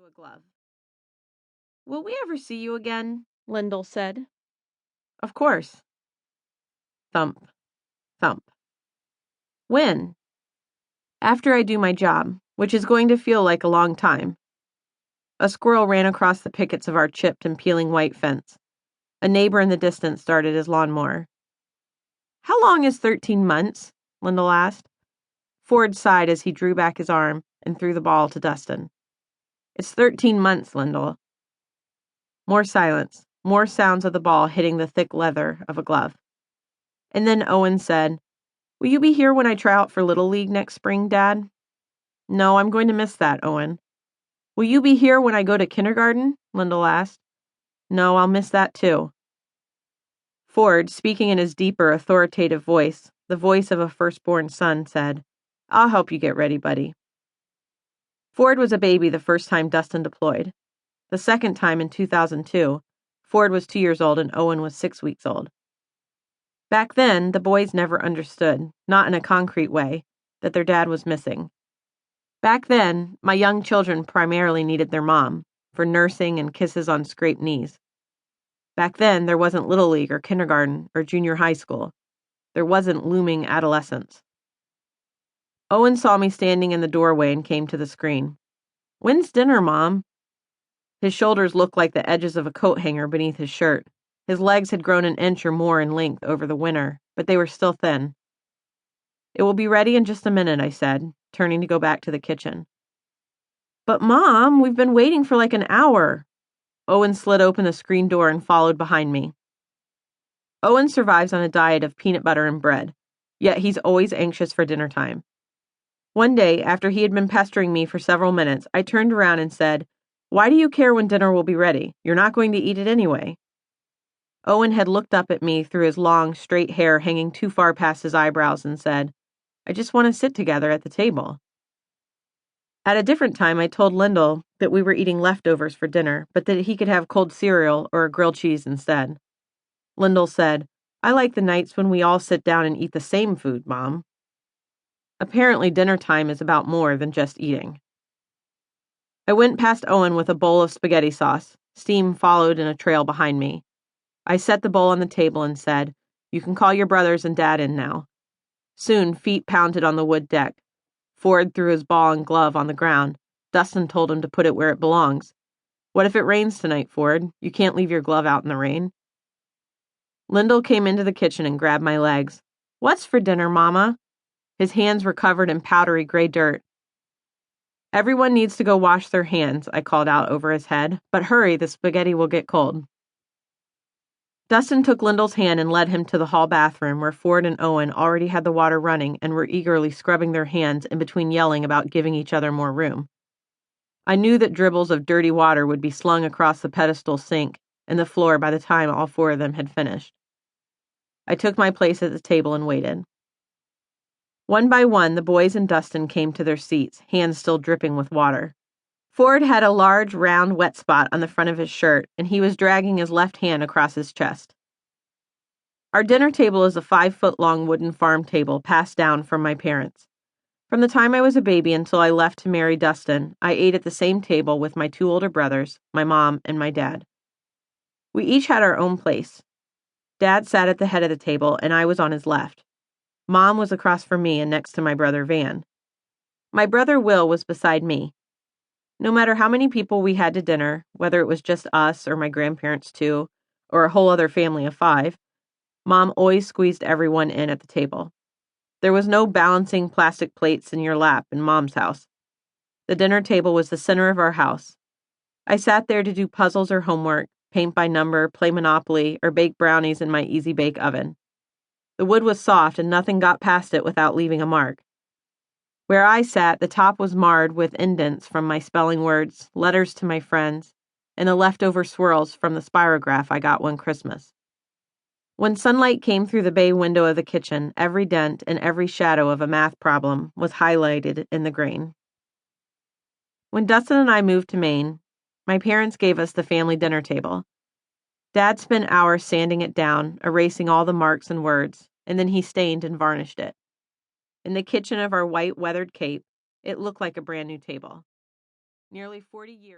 to a glove. "Will we ever see you again?" Lyndall said. "Of course." Thump, thump. "When?" "After I do my job, which is going to feel like a long time." A squirrel ran across the pickets of our chipped and peeling white fence. A neighbor in the distance started his lawnmower. "How long is 13 months?" Lyndall asked. Ford sighed as he drew back his arm and threw the ball to Dustin. "It's 13 months, Lyndall." More silence, more sounds of the ball hitting the thick leather of a glove. And then Owen said, "Will you be here when I try out for Little League next spring, Dad?" "No, I'm going to miss that, Owen." "Will you be here when I go to kindergarten?" Lyndall asked. "No, I'll miss that too." Ford, speaking in his deeper, authoritative voice, the voice of a firstborn son, said, "I'll help you get ready, buddy." Ford was a baby the first time Dustin deployed. The second time in 2002, Ford was 2 years old and Owen was 6 weeks old. Back then, the boys never understood, not in a concrete way, that their dad was missing. Back then, my young children primarily needed their mom, for nursing and kisses on scraped knees. Back then, there wasn't Little League or kindergarten or junior high school. There wasn't looming adolescence. Owen saw me standing in the doorway and came to the screen. "When's dinner, Mom?" His shoulders looked like the edges of a coat hanger beneath his shirt. His legs had grown an inch or more in length over the winter, but they were still thin. "It will be ready in just a minute," I said, turning to go back to the kitchen. "But Mom, we've been waiting for like an hour." Owen slid open the screen door and followed behind me. Owen survives on a diet of peanut butter and bread, yet he's always anxious for dinner time. One day, after he had been pestering me for several minutes, I turned around and said, "Why do you care when dinner will be ready? You're not going to eat it anyway." Owen had looked up at me through his long, straight hair hanging too far past his eyebrows and said, "I just want to sit together at the table." At a different time, I told Lyndall that we were eating leftovers for dinner, but that he could have cold cereal or a grilled cheese instead. Lyndall said, "I like the nights when we all sit down and eat the same food, Mom." Apparently, dinner time is about more than just eating. I went past Owen with a bowl of spaghetti sauce. Steam followed in a trail behind me. I set the bowl on the table and said, "You can call your brothers and Dad in now." Soon, feet pounded on the wood deck. Ford threw his ball and glove on the ground. Dustin told him to put it where it belongs. "What if it rains tonight, Ford? You can't leave your glove out in the rain." Lyndall came into the kitchen and grabbed my legs. "What's for dinner, Mama?" His hands were covered in powdery gray dirt. "Everyone needs to go wash their hands," I called out over his head. "But hurry, the spaghetti will get cold." Dustin took Lyndall's hand and led him to the hall bathroom where Ford and Owen already had the water running and were eagerly scrubbing their hands in between yelling about giving each other more room. I knew that dribbles of dirty water would be slung across the pedestal sink and the floor by the time all four of them had finished. I took my place at the table and waited. One by one, the boys and Dustin came to their seats, hands still dripping with water. Ford had a large, round, wet spot on the front of his shirt, and he was dragging his left hand across his chest. Our dinner table is a 5-foot-long wooden farm table passed down from my parents. From the time I was a baby until I left to marry Dustin, I ate at the same table with my 2 older brothers, my mom, and my dad. We each had our own place. Dad sat at the head of the table, and I was on his left. Mom was across from me and next to my brother Van. My brother Will was beside me. No matter how many people we had to dinner, whether it was just us or my grandparents too, or a whole other family of 5, Mom always squeezed everyone in at the table. There was no balancing plastic plates in your lap in Mom's house. The dinner table was the center of our house. I sat there to do puzzles or homework, paint by number, play Monopoly, or bake brownies in my Easy Bake oven. The wood was soft and nothing got past it without leaving a mark. Where I sat, the top was marred with indents from my spelling words, letters to my friends, and the leftover swirls from the spirograph I got one Christmas. When sunlight came through the bay window of the kitchen, every dent and every shadow of a math problem was highlighted in the grain. When Dustin and I moved to Maine, my parents gave us the family dinner table. Dad spent hours sanding it down, erasing all the marks and words, and then he stained and varnished it. In the kitchen of our white weathered cape, it looked like a brand new table. Nearly 40 years